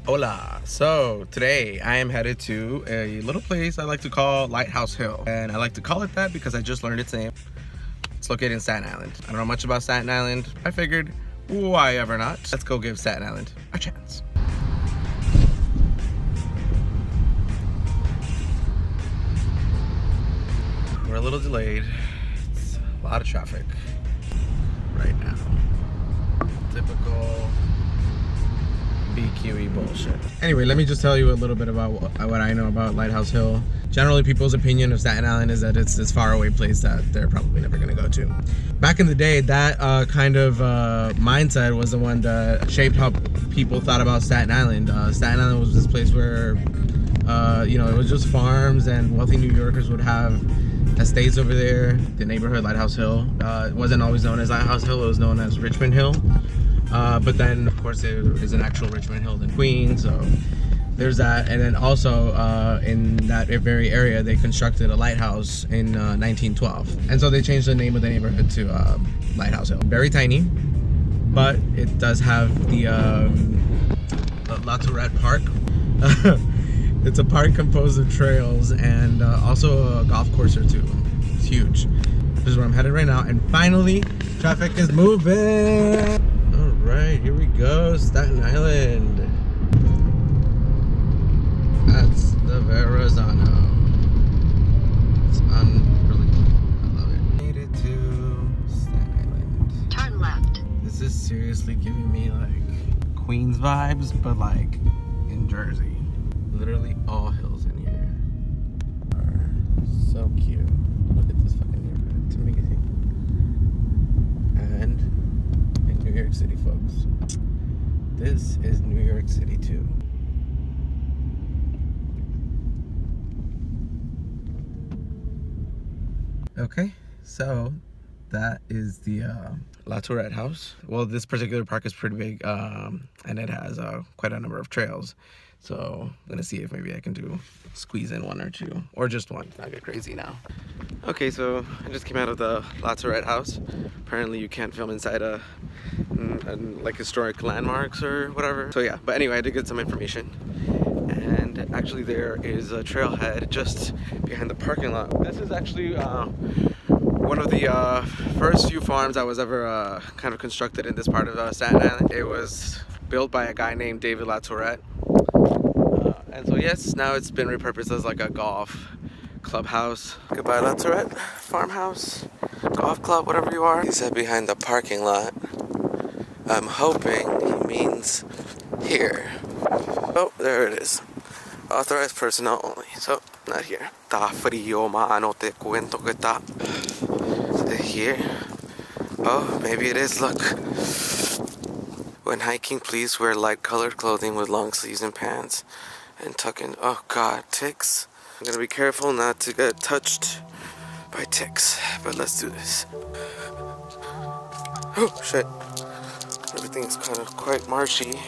Hola. So today I am headed to a little place I like to call Lighthouse Hill, and I like to call it that because I just learned its name. It's located in Staten Island. I don't know much about Staten Island. I figured, why ever not? Let's go give Staten Island a chance. We're a little delayed. It's a lot of traffic right now. Typical BQE bullshit. Anyway, let me just tell you a little bit about what I know about Lighthouse Hill. Generally, people's opinion of Staten Island is that it's this faraway place that they're probably never gonna go to. Back in the day, that kind of mindset was the one that shaped how people thought about Staten Island. Staten Island was this place where, you know, it was just farms and wealthy New Yorkers would have estates over there. The neighborhood, Lighthouse Hill, it wasn't always known as Lighthouse Hill, it was known as Richmond Hill. But then, of course, there is an actual Richmond Hill in Queens, so there's that. And then also, in that very area, they constructed a lighthouse in 1912. And so they changed the name of the neighborhood to Lighthouse Hill. Very tiny, but it does have the La Tourette Park. It's a park composed of trails and also a golf course or two. It's huge. This is where I'm headed right now. And finally, traffic is moving. Alright, here we go, Staten Island. That's the Verrazano. It's unbelievable. I love it. Made it to Staten Island. Turn left. This is seriously giving me like Queens vibes, but like in Jersey. Literally all hills in here are so cute. Look at this fucking neighborhood. It's amazing. And in New York City, folks. This is New York City too. Okay, so that is the La Tourette house. Well, this particular park is pretty big, and it has quite a number of trails. So I'm gonna see if maybe I can squeeze in one or two, or just one. Not get crazy now. Okay, so I just came out of the La Tourette house. Apparently you can't film inside like historic landmarks or whatever. So yeah, but anyway, I did get some information. And actually there is a trailhead just behind the parking lot. This is actually one of the first few farms that was ever kind of constructed in this part of Staten Island. It was built by a guy named David La Tourette. And so yes, now it's been repurposed as like a golf clubhouse. Goodbye La Tourette farmhouse, golf club, whatever you are. He said behind the parking lot. I'm hoping he means here. Oh, there it is. Authorized personnel only, so not here. Ta frío, mano, te cuento que ta. Is it here? Oh, maybe it is, look. When hiking, please wear light colored clothing with long sleeves and pants. And tuck in, oh god, ticks. I'm gonna be careful not to get touched by ticks, but let's do this. Oh, shit. Everything's kind of quite marshy,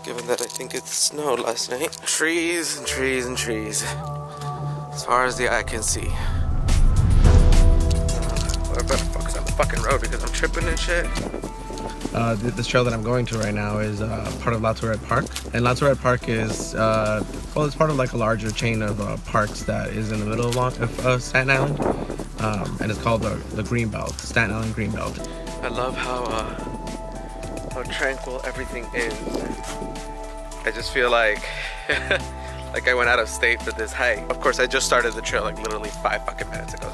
given that I think it snowed last night. Trees and trees and trees, as far as the eye can see. I better focus on the fucking road because I'm tripping and shit. This trail that I'm going to right now is part of La Tourette Park. And La Tourette Park is, well, it's part of like a larger chain of parks that is in the middle of Staten Island. And it's called the Greenbelt, Staten Island Greenbelt. I love how tranquil everything is. I just feel like like I went out of state for this hike. Of course, I just started the trail like literally 5 fucking minutes ago,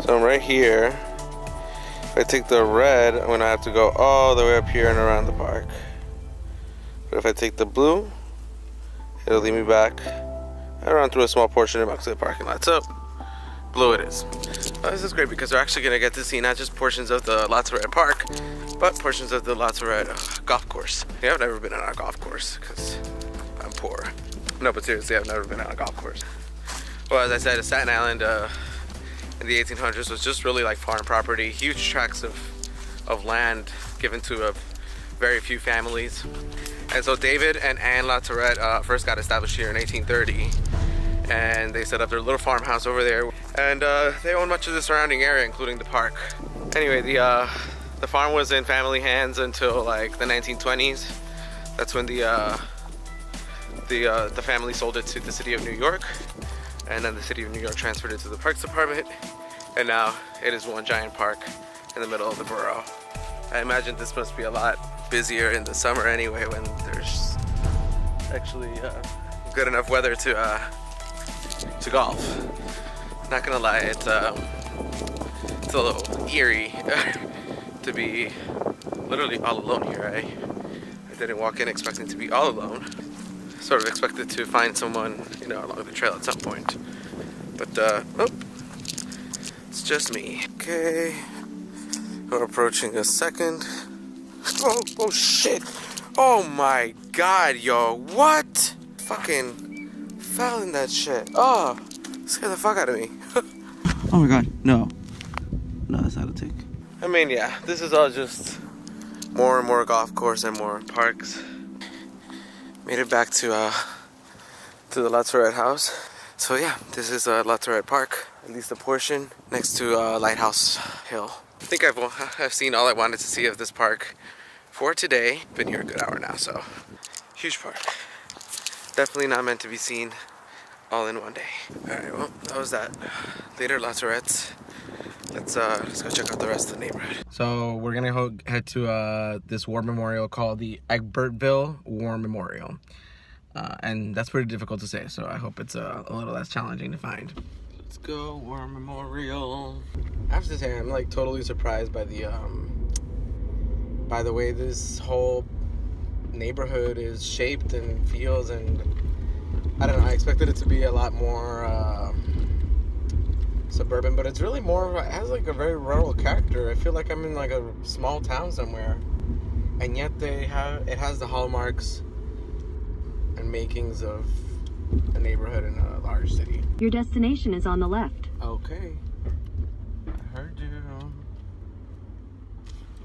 so I'm right here. If I take the red, I'm gonna have to go all the way up here and around the park. But if I take the blue, it'll lead me back around through a small portion of the parking lot. So, blue it is. This is great because we're actually gonna get to see not just portions of the La Tourette Park, but portions of the La Tourette golf course. Yeah, I've never been on a golf course because I'm poor. No, but seriously, I've never been on a golf course. Well, as I said, Staten Island in the 1800s was just really like farm property, huge tracts of land given to very few families. And so David and Anne La Tourette first got established here in 1830, and they set up their little farmhouse over there, and they own much of the surrounding area, including the park. Anyway, the farm was in family hands until like the 1920s. That's when the family sold it to the city of New York, and then the city of New York transferred it to the Parks Department, and now it is one giant park in the middle of the borough. I imagine this must be a lot busier in the summer anyway, when there's actually good enough weather to golf. Not gonna lie, it's a little eerie to be literally all alone here. I didn't walk in expecting to be all alone. Sort of expected to find someone, you know, along the trail at some point. But oh, it's just me. Okay, we're approaching a second. Oh shit! Oh my god, yo, what? Fucking fell in that shit. Oh, scared the fuck out of me. Oh my god, no, that's not a tick. I mean, yeah, this is all just more and more golf course and more parks. Made it back to the Lighthouse. So yeah, this is Lighthouse Park, at least a portion next to Lighthouse Hill. I think I've seen all I wanted to see of this park for today. Been here a good hour now, so huge park. Definitely not meant to be seen all in one day. All right, well, that was that. Later, Lighthouse. Let's go check out the rest of the neighborhood. So we're gonna head to this war memorial called the Egbertville War Memorial, and that's pretty difficult to say. So I hope it's a little less challenging to find. Let's go War Memorial. I have to say, I'm like totally surprised by the way this whole neighborhood is shaped and feels, and I don't know. I expected it to be a lot more suburban, but it's really more, it has like a very rural character. I feel like I'm in like a small town somewhere, and yet it has the hallmarks and makings of a neighborhood in a large city. Your destination is on the left. Okay, I heard you.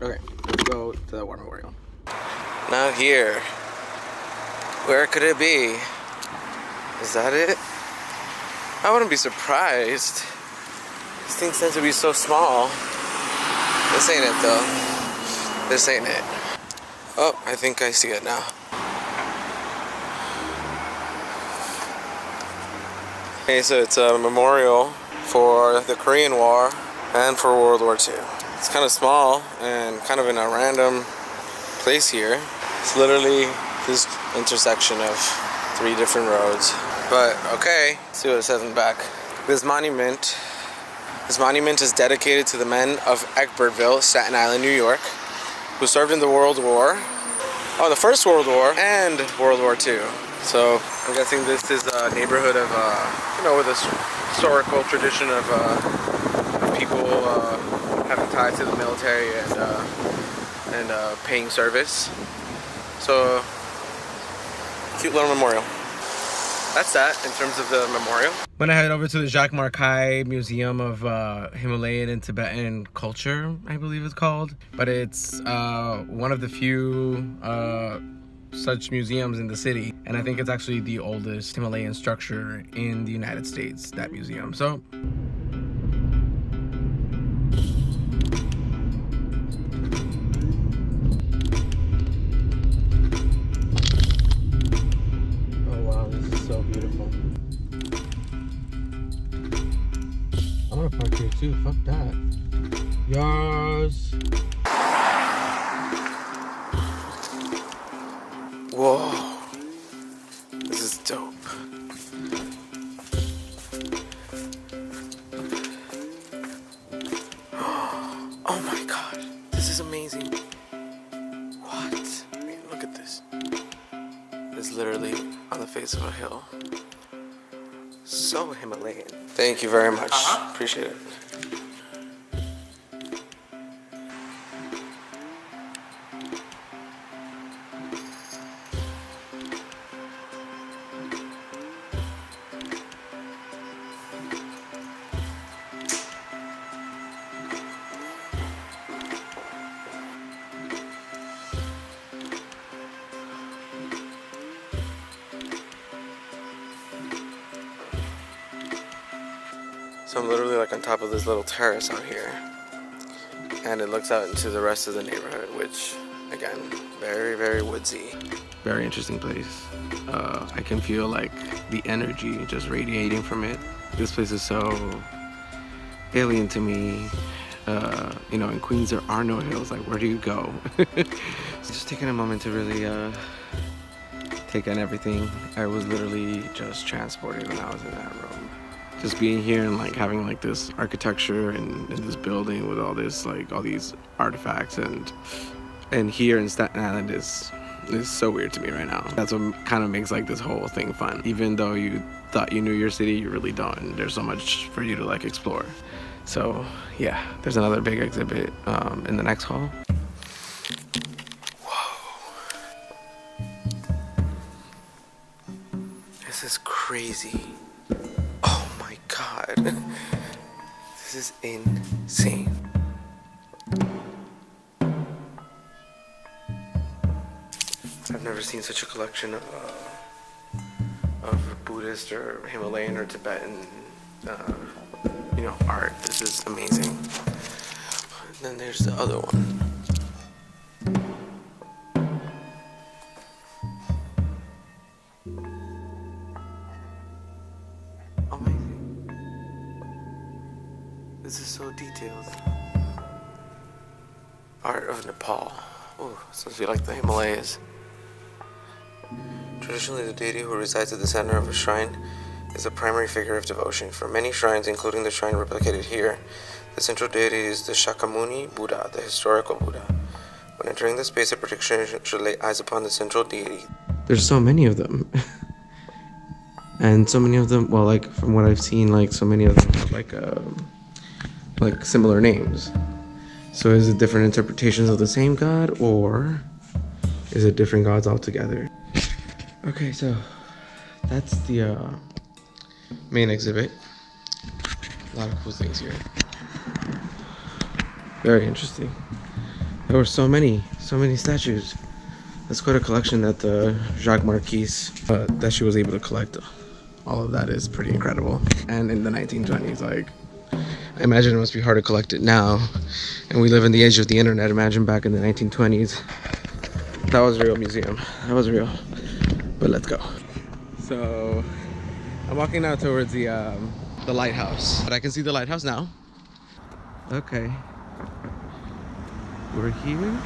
Okay, let's go to the War Memorial. Now here, where could it be? Is that it? I wouldn't be surprised. These things tend to be so small. This ain't it though. This ain't it. Oh, I think I see it now. Okay, so it's a memorial for the Korean War and for World War II. It's kind of small and kind of in a random place here. It's literally this intersection of 3 different roads. But okay, let's see what it says in the back. This monument is dedicated to the men of Egbertville, Staten Island, New York, who served in the the First World War and World War II. So I'm guessing this is a neighborhood of, with a historical tradition of people having ties to the military and paying service. So, cute little memorial. That's that in terms of the memorial. I'm gonna head over to the Jacques Marcaille Museum of Himalayan and Tibetan Culture, I believe it's called. But it's one of the few such museums in the city. And I think it's actually the oldest Himalayan structure in the United States, that museum. So, park here too, fuck that. Yes. Whoa. This is dope. Oh my god. This is amazing. What? I mean, look at this. It's literally on the face of a hill. So Himalayan. Thank you very much. Appreciate it. So I'm literally like on top of this little terrace out here, and it looks out into the rest of the neighborhood, which again, very, very woodsy. Very interesting place. I can feel like the energy just radiating from it. This place is so alien to me. You know, in Queens there are no hills. Like, where do you go? Just taking a moment to really take in everything. I was literally just transported when I was in that room. Just being here and like having like this architecture and this building with all this like all these artifacts and here in Staten Island is so weird to me right now. That's what kind of makes like this whole thing fun. Even though you thought you knew your city, you really don't. And there's so much for you to like explore. So yeah, there's another big exhibit in the next hall. Whoa. This is crazy. Oh my God. This is insane. I've never seen such a collection of Buddhist or Himalayan or Tibetan, you know, art. This is amazing. And then there's the other one. Amazing. This is so detailed. Art of Nepal. Ooh, supposed to be like the Himalayas. Traditionally, the deity who resides at the center of a shrine is a primary figure of devotion. For many shrines, including the shrine replicated here, the central deity is the Shakyamuni Buddha, the historical Buddha. When entering the space, a practitioner should lay eyes upon the central deity. There's so many of them. And so many of them, well, like, from what I've seen, like, so many of them have, like similar names. So is it different interpretations of the same god, or is it different gods altogether? Okay, so that's the main exhibit. A lot of cool things here. Very interesting. There were so many statues. That's quite a collection that Jacques Marquise, that she was able to collect. All of that is pretty incredible. And in the 1920s, like, I imagine it must be hard to collect it now. And we live in the age of the internet. Imagine back in the 1920s. That was a real museum. That was real. But let's go. So I'm walking now towards the lighthouse. But I can see the lighthouse now. Okay. We're here.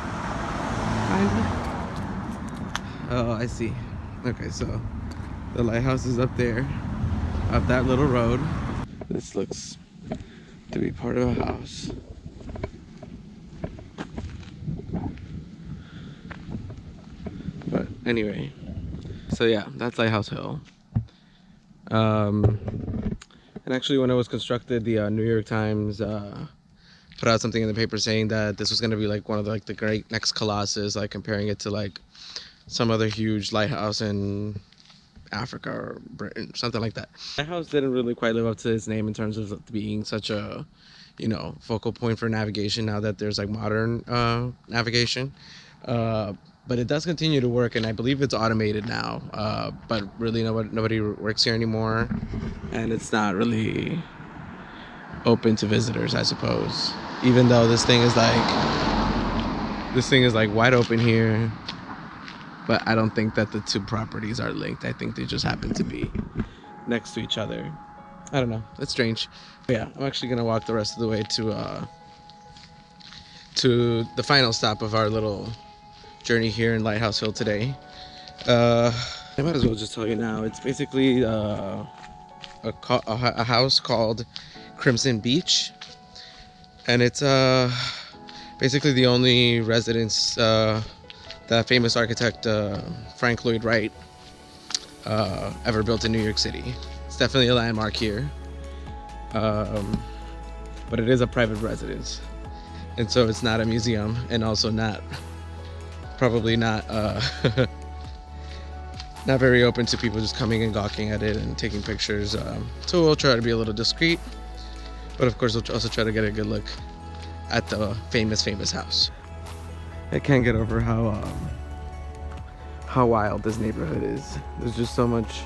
Oh, I see. Okay, so the lighthouse is up there, up that little road. This looks to be part of a house. But anyway, so yeah, that's Lighthouse Hill. And actually, when it was constructed, the New York Times put out something in the paper saying that this was going to be like one of the great next colossus, like comparing it to like some other huge lighthouse in Africa or Britain, something like that. Lighthouse didn't really quite live up to its name in terms of being such a, you know, focal point for navigation now that there's like modern navigation. But it does continue to work, and I believe it's automated now. But really, nobody works here anymore, and it's not really open to visitors, I suppose. Even though this thing is like wide open here, but I don't think that the two properties are linked. I think they just happen to be next to each other. I don't know. It's strange. But yeah, I'm actually gonna walk the rest of the way to the final stop of our little journey here in Lighthouse Hill today. I might as well just tell you now. It's basically a house called Crimson Beach, and it's basically the only residence that famous architect Frank Lloyd Wright ever built in New York City. It's definitely a landmark here, but it is a private residence, and so it's not a museum, and also probably not not very open to people just coming and gawking at it and taking pictures. So we'll try to be a little discreet, but of course we'll also try to get a good look at the famous house. I can't get over how wild this neighborhood is. There's just so much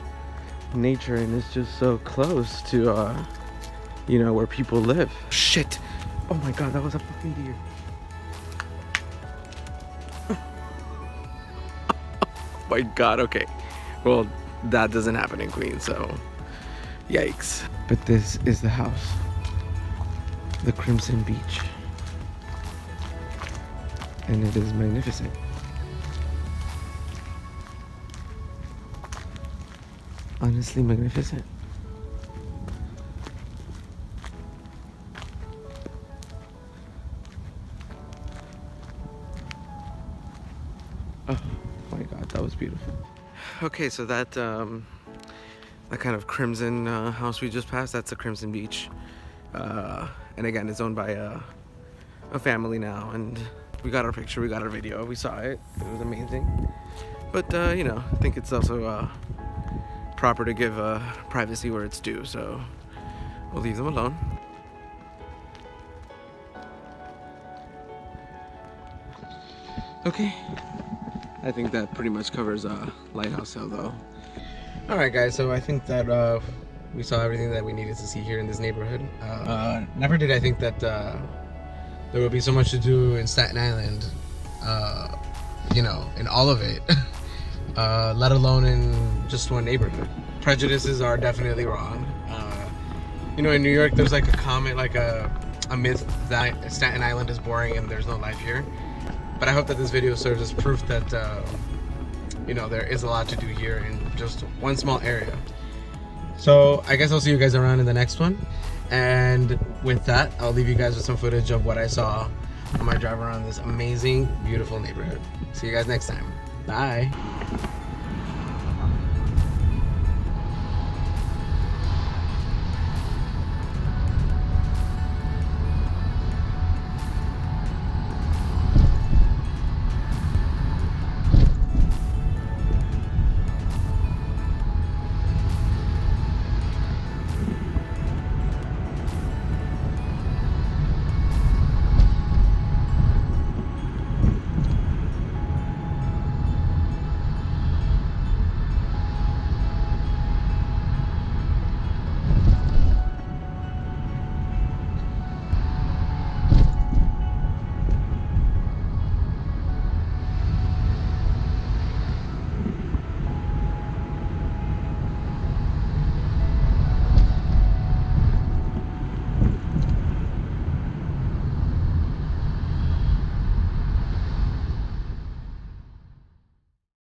nature, and it's just so close to you know, where people live. Shit! Oh my god, that was a fucking deer. my god, okay. Well, that doesn't happen in Queens, so yikes. But this is the house. The Crimson Beach. And it is magnificent. Honestly magnificent. Oh my god, that was beautiful. Okay, so that kind of crimson house we just passed, that's the Crimson Beach. And again, it's owned by a family now, and we got our picture, we got our video, we saw it. It was amazing. But you know, I think it's also proper to give privacy where it's due, so we'll leave them alone. Okay, I think that pretty much covers Lighthouse Hill though. Alright guys, so I think that we saw everything that we needed to see here in this neighborhood. Never did I think that there would be so much to do in Staten Island, you know, in all of it. Let alone in just one neighborhood. Prejudices are definitely wrong. You know, in New York, there's like a comment, like a myth that Staten Island is boring and there's no life here. But I hope that this video serves as proof that, you know, there is a lot to do here in just one small area. So I guess I'll see you guys around in the next one. And with that, I'll leave you guys with some footage of what I saw on my drive around this amazing, beautiful neighborhood. See you guys next time. Bye.